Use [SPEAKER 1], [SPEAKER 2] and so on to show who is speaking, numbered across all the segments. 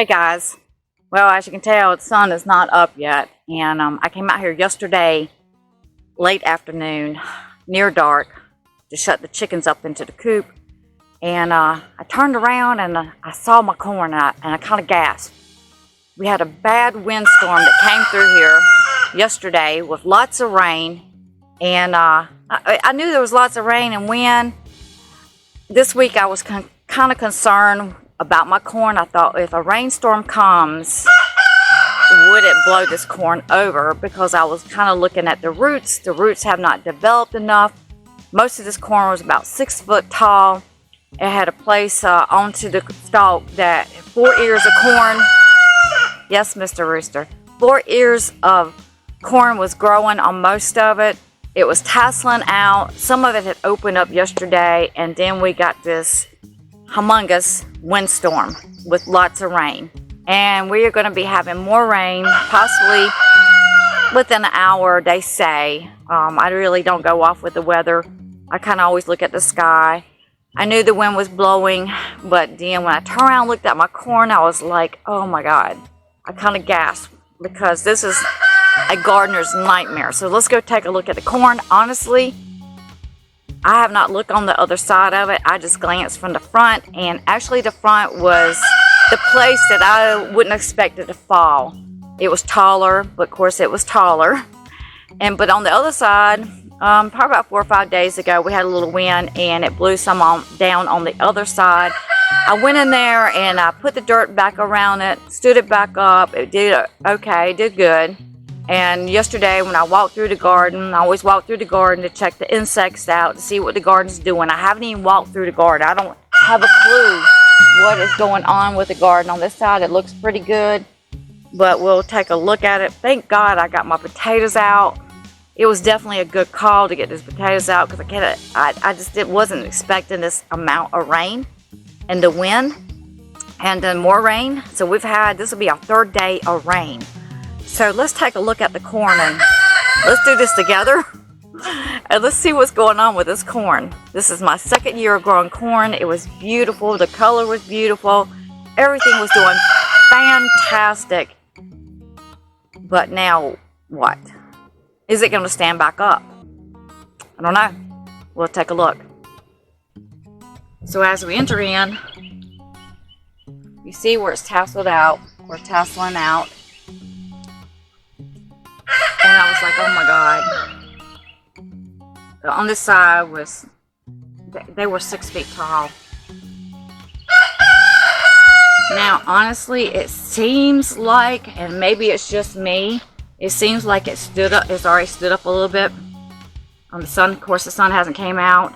[SPEAKER 1] Hey guys, well, as you can tell, the sun is not up yet, and I came out here yesterday late afternoon, near dark, to shut the chickens up into the coop, and I turned around and I saw my corn, and I kind of gasped. We had a bad windstorm that came through here yesterday with lots of rain, and I knew there was lots of rain and wind. This week I was kind of concerned about my corn. I thought, if a rainstorm comes, would it blow this corn over? Because I was kind of looking at the roots. The roots have not developed enough. Most of this corn was about 6 foot tall. It had a place onto the stalk that 4 ears of corn. Yes, Mr. Rooster. 4 ears of corn was growing on most of it. It was tasseling out. Some of it had opened up yesterday, and then we got this humongous windstorm with lots of rain, and we are going to be having more rain possibly within an hour, they say. I really don't go off with the weather. I kind of always look at the sky. I knew the wind was blowing, but then when I turned around and looked at my corn, I was like, oh my god. I kind of gasped, because this is a gardener's nightmare. So let's go take a look at the corn. Honestly, I have not looked on the other side of it. I just glanced from the front, and actually the front was the place that I wouldn't expect it to fall. It was taller, but of course it was taller. But on the other side, probably about 4 or 5 days ago, we had a little wind, and it blew some down on the other side. I went in there and I put the dirt back around it, stood it back up. It did okay, did good. And yesterday when I walked through the garden, I always walk through the garden to check the insects out, to see what the garden's doing. I haven't even walked through the garden. I don't have a clue what is going on with the garden. On this side, it looks pretty good, but we'll take a look at it. Thank God I got my potatoes out. It was definitely a good call to get these potatoes out, because I just wasn't expecting this amount of rain and the wind and then more rain. So this will be our 3rd day of rain. So let's take a look at the corn, and let's do this together. And let's see what's going on with this corn. This is my 2nd year of growing corn. It was beautiful. The color was beautiful. Everything was doing fantastic. But now what? Is it going to stand back up? I don't know. We'll take a look. So as we enter in, you see where it's tasseled out. We're tasseling out. And I was like, oh my god. On this side they were 6 feet tall. Now, honestly, it seems like, and maybe it's just me, it seems like it's already stood up a little bit. The sun, of course, the sun hasn't came out.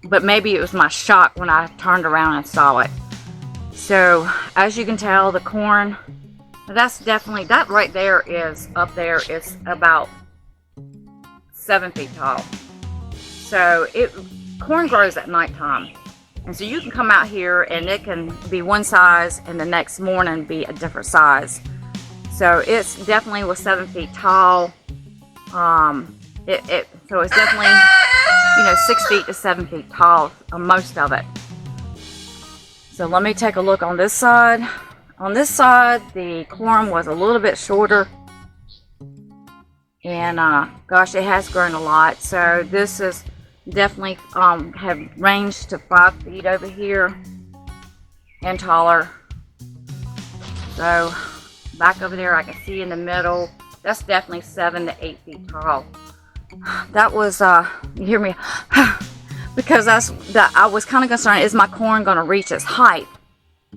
[SPEAKER 1] But maybe it was my shock when I turned around and saw it. So, as you can tell, the corn, that's definitely, that right there is up there. It's about 7 feet tall. So corn grows at nighttime, and so you can come out here and it can be one size, and the next morning be a different size. So it's definitely was 7 feet tall. So it's definitely 6 feet to 7 feet tall, most of it. So let me take a look on this side. On this side, the corn was a little bit shorter, and gosh, it has grown a lot. So this is definitely have ranged to 5 feet over here and taller. So back over there, I can see in the middle, that's definitely 7 to 8 feet tall. That was you hear me? Because I was kind of concerned, is my corn going to reach its height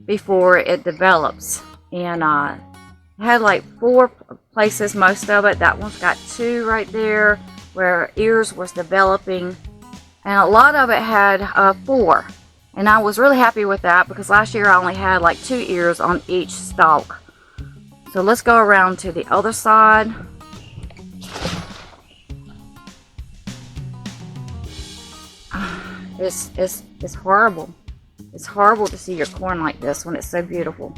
[SPEAKER 1] before it develops? And it had like 4 places, most of it. That one's got 2 right there where ears was developing, and a lot of it had 4. And I was really happy with that, because last year I only had like 2 ears on each stalk. So let's go around to the other side. It's horrible. It's horrible to see your corn like this when it's so beautiful.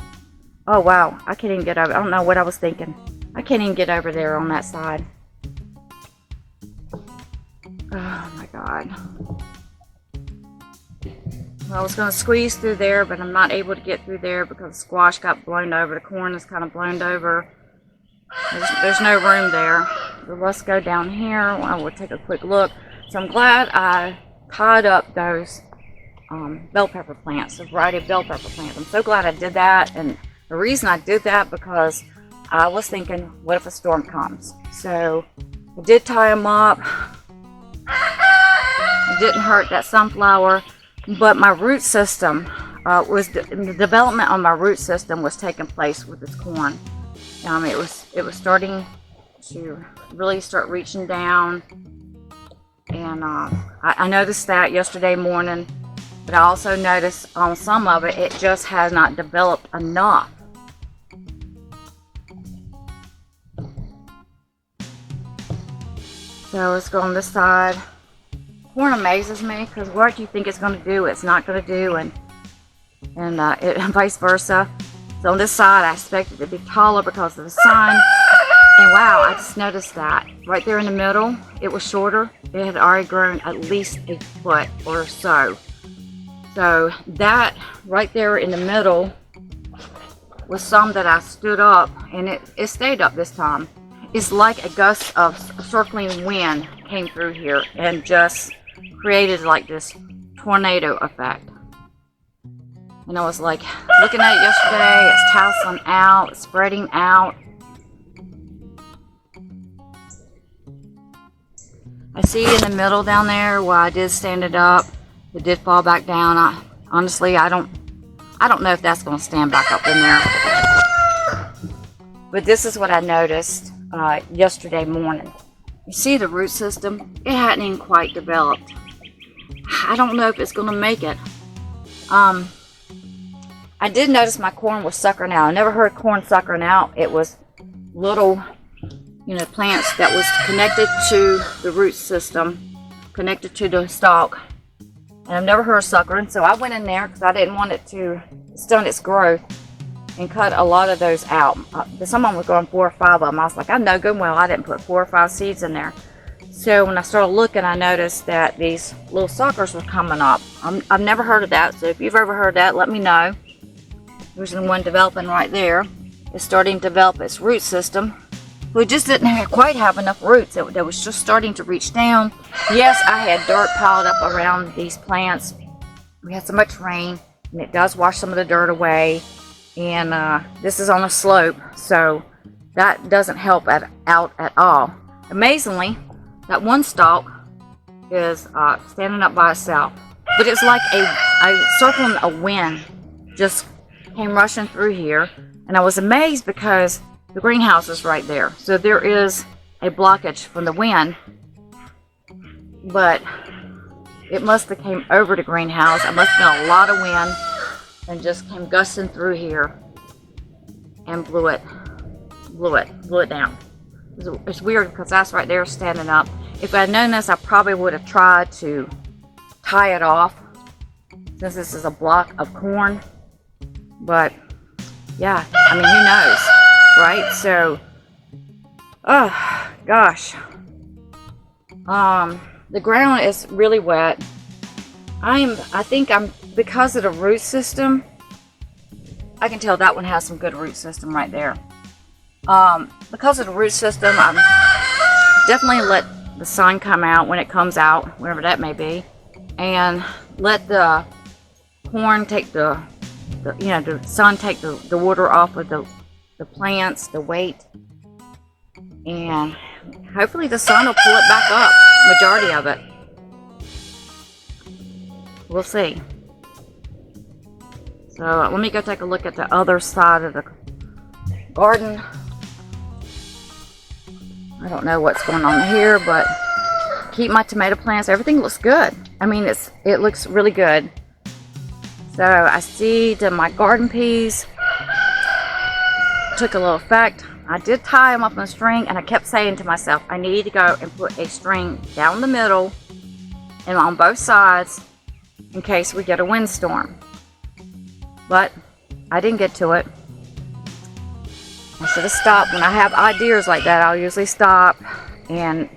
[SPEAKER 1] Oh wow, I can't even get over. I don't know what I was thinking. I can't even get over there on that side. Oh my god. Well, I was going to squeeze through there, but I'm not able to get through there because the squash got blown over. The corn is kind of blown over. There's no room there. So let's go down here. I will take a quick look. So I'm glad I tied up those bell pepper plants, a variety of bell pepper plants. I'm so glad I did that. And the reason I did that because I was thinking, what if a storm comes? So I did tie them up. It didn't hurt that sunflower, but my root system the development on my root system was taking place with this corn. It was starting to really start reaching down, and I noticed that yesterday morning, but I also noticed on some of it, it just has not developed enough. So let's go on this side. Corn amazes me because what you think it's going to do, it's not going to do, and vice versa. So on this side, I expected it to be taller because of the sun. And wow, I just noticed that right there in the middle, it was shorter. It had already grown at least a foot or so. So that right there in the middle was some that I stood up, and it stayed up this time. It's like a gust of circling wind came through here and just created like this tornado effect. And I was like looking at it yesterday, it's tasseling out, it's spreading out. I see in the middle down there where I did stand it up, it did fall back down. Honestly, I don't know if that's going to stand back up in there. But this is what I noticed yesterday morning. You see the root system? It hadn't even quite developed. I don't know if it's going to make it. I did notice my corn was suckering out. I never heard corn suckering out. It was little, plants that was connected to the root system, connected to the stalk. And I've never heard suckering, so I went in there because I didn't want it to stunt its growth and cut a lot of those out. Someone was growing 4 or 5 of them. I was like, I know good and well I didn't put 4 or 5 seeds in there. So when I started looking, I noticed that these little suckers were coming up. I've never heard of that, so if you've ever heard that, let me know. There's the one developing right there. It's starting to develop its root system. We just didn't quite have enough roots. It was just starting to reach down. Yes, I had dirt piled up around these plants. We had so much rain, and it does wash some of the dirt away. And this is on a slope, so that doesn't help out at all. Amazingly, that one stalk is standing up by itself. But it's like a circling a wind just came rushing through here. And I was amazed because the greenhouse is right there. So there is a blockage from the wind. But it must have came over the greenhouse. It must have been a lot of wind and just came gusting through here and blew it down. It's weird because that's right there standing up. If I had known this, I probably would have tried to tie it off since this is a block of corn. But yeah, I mean, who knows, right? So, oh gosh, the ground is really wet. I think because of the root system, I can tell that one has some good root system right there. Because of the root system, I'm definitely let the sun come out when it comes out, whenever that may be, and let the corn take the sun take the water off of the plants, the weight, and hopefully the sun will pull it back up, majority of it. We'll see. So let me go take a look at the other side of the garden. I don't know what's going on here, but keep my tomato plants. Everything looks good. I mean, it looks really good. So I seeded my garden peas. Took a little effect. I did tie them up on a string, and I kept saying to myself, I need to go and put a string down the middle and on both sides in case we get a windstorm. But I didn't get to it. I should have stopped. When I have ideas like that, I'll usually stop and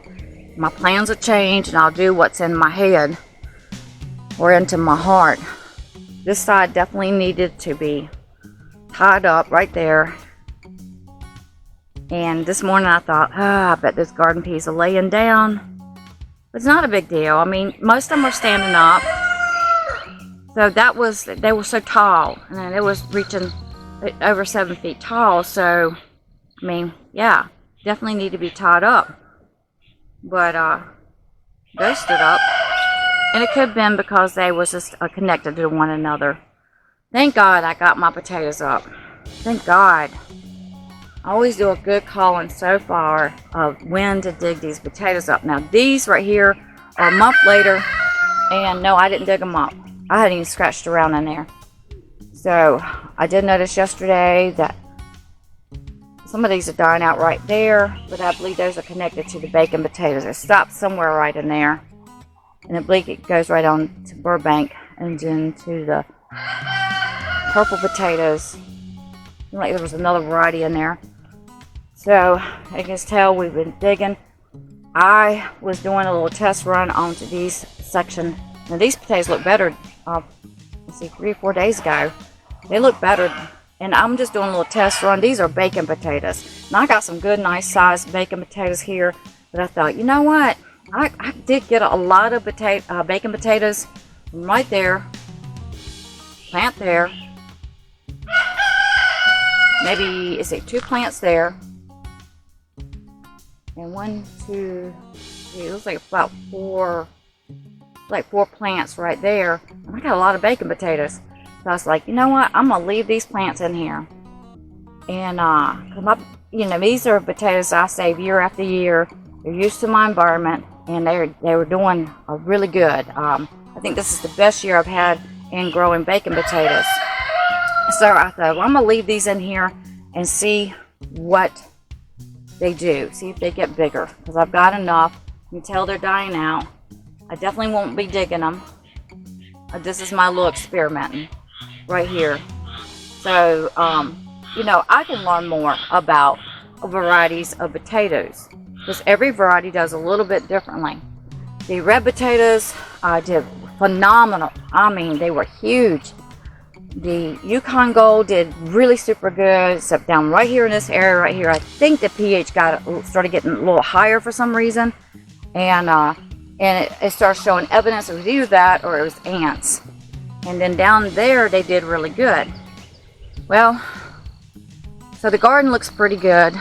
[SPEAKER 1] my plans will change, and I'll do what's in my head or into my heart. This side definitely needed to be tied up right there. And this morning I thought, I bet this garden piece are laying down. But it's not a big deal. I mean, most of them are standing up. So they were so tall. And it was reaching over 7 feet tall. So, I mean, yeah, definitely need to be tied up. But those stood up. And it could have been because they was just connected to one another. Thank God I got my potatoes up. Thank God. I always do a good calling so far of when to dig these potatoes up. Now these right here are a month later, and no, I didn't dig them up. I hadn't even scratched around in there. So I did notice yesterday that some of these are dying out right there, but I believe those are connected to the bacon potatoes. It stops somewhere right in there, and I believe it goes right on to Burbank and then to the purple potatoes. Like there was another variety in there. So I can tell we've been digging. I was doing a little test run onto these section. Now these potatoes look better. Let's see, 3 or 4 days ago, they look better. And I'm just doing a little test run. These are bacon potatoes. Now I got some good, nice sized bacon potatoes here. But I thought, you know what? I did get a lot of bacon potatoes right there. Plant there. Maybe, is it 2 plants there? And 1, 2, 3, it looks like about 4 plants right there. And I got a lot of bacon potatoes. So I was like, you know what? I'm going to leave these plants in here. And, these are potatoes I save year after year. They're used to my environment, and they were doing really good. I think this is the best year I've had in growing bacon potatoes. So I thought, well, I'm going to leave these in here and see what they do. See if they get bigger. Because I've got enough. You can tell they're dying out. I definitely won't be digging them. This is my little experimenting right here. So, I can learn more about varieties of potatoes. Because every variety does a little bit differently. The red potatoes did phenomenal. I mean, they were huge. The Yukon Gold did really super good, except down right here in this area right here. I think the pH started getting a little higher for some reason, and it started showing evidence it was either that or it was ants. And then down there they did really good. Well, so the garden looks pretty good.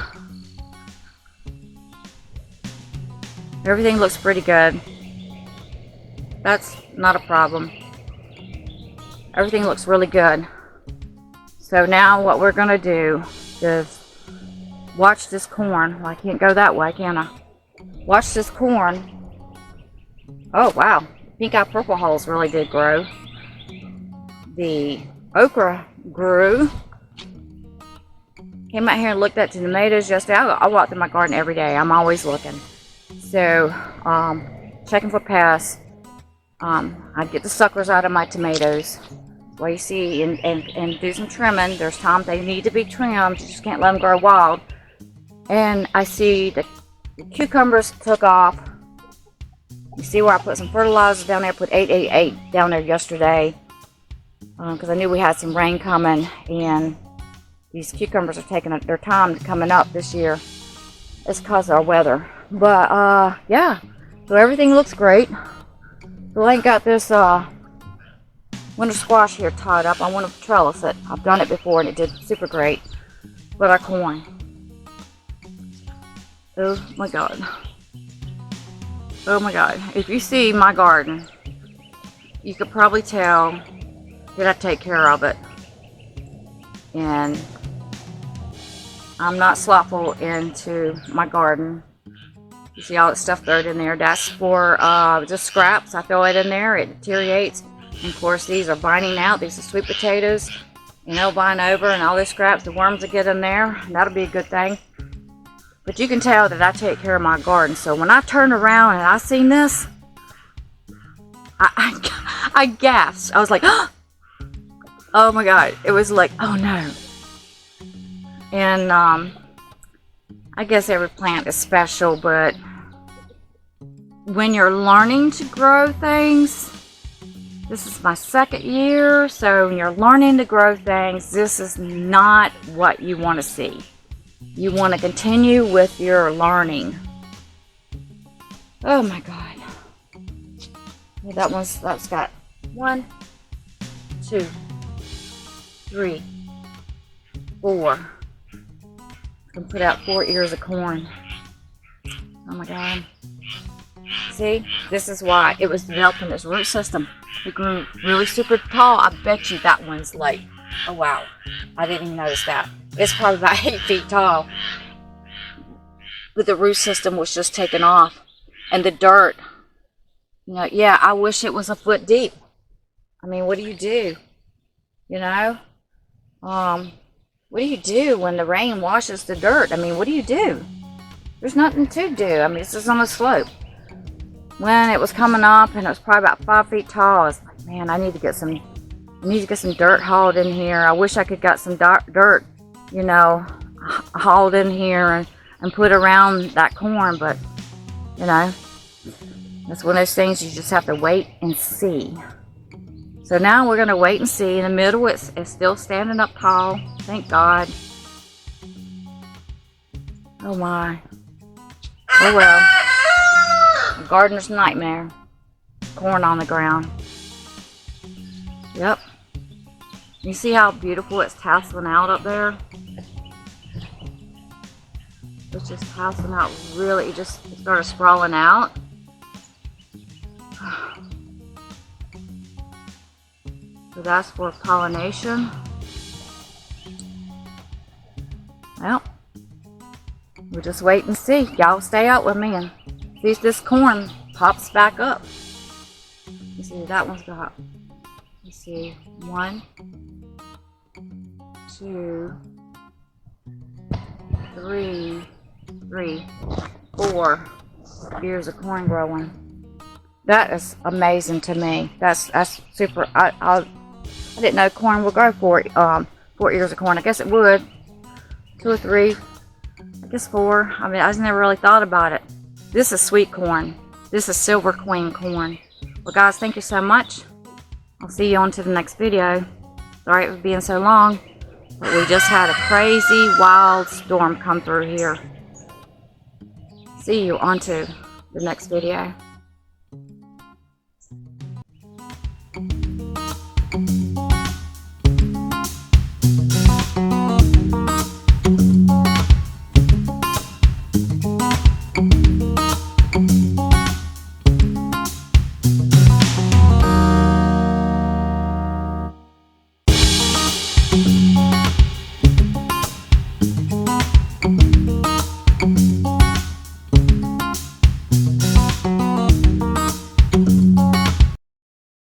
[SPEAKER 1] Everything looks pretty good. That's not a problem. Everything looks really good. So now what we're going to do is watch this corn. Well, I can't go that way, can I? Watch this corn. Oh, wow. Pink eye purple hulls really did grow. The okra grew. Came out here and looked at the tomatoes yesterday. I walk through my garden every day. I'm always looking. So, checking for pests. I get the suckers out of my tomatoes. Well, you see, and do some trimming. There's times they need to be trimmed. You just can't let them grow wild. And I see the cucumbers took off. You see where I put some fertilizer down there. I put 888 down there yesterday. Because I knew we had some rain coming. And these cucumbers are taking their time coming up this year. It's because of our weather. But, yeah. So everything looks great. So I got this winter squash here tied up. I want to trellis it. I've done it before and it did super great. But our corn. Oh my God. Oh my God. If you see my garden, you could probably tell that I take care of it. And I'm not slothful into my garden. You see all that stuff thrown in there. That's for just scraps. I throw it in there. It deteriorates. And of course, these are vining out. These are sweet potatoes. And they'll vine over, and all these scraps, the worms will get in there. And that'll be a good thing. But you can tell that I take care of my garden. So when I turned around and I seen this, I gasped. I was like, oh my God. It was like, oh no. And I guess every plant is special, but when you're learning to grow things, This is my second year, so when you're learning to grow things, this is not what you want to see. You want to continue with your learning. Oh my God. Yeah, that's got 1, 2, 3, 4. I can put out 4 ears of corn. Oh my God. See, this is why it was developing its root system. It grew really super tall. I bet you that one's like, oh wow, I didn't even notice that. It's probably about 8 feet tall. But the root system was just taken off. And the dirt, you know, yeah, I wish it was a foot deep. I mean, what do you do? You know? What do you do when the rain washes the dirt? I mean, what do you do? There's nothing to do. I mean, this is on a slope. When it was coming up and it was probably about 5 feet tall, I was like, man, I need to get some dirt hauled in here. I wish I could get some dirt, you know, hauled in here and put around that corn, but you know, that's one of those things you just have to wait and see. So now we're gonna wait and see. In the middle, it's still standing up tall. Thank God. Oh my. Oh well. A gardener's nightmare. Corn on the ground. Yep. You see how beautiful it's tasseling out up there? It's just tasseling out really, it started sprawling out. So that's for pollination. Well, we'll just wait and see. Y'all stay out with me and see if this corn pops back up. Let's see, that one's got, let's see, 1, 2, 3, 4 ears of corn growing. That is amazing to me. That's super. I didn't know corn would grow 4 ears of corn. I guess it would. 2 or 3. I guess 4. I mean, I just never really thought about it. This is sweet corn. This is Silver Queen corn. Well, guys, thank you so much. I'll see you on to the next video. Sorry it was being so long, but we just had a crazy wild storm come through here. See you on to the next video.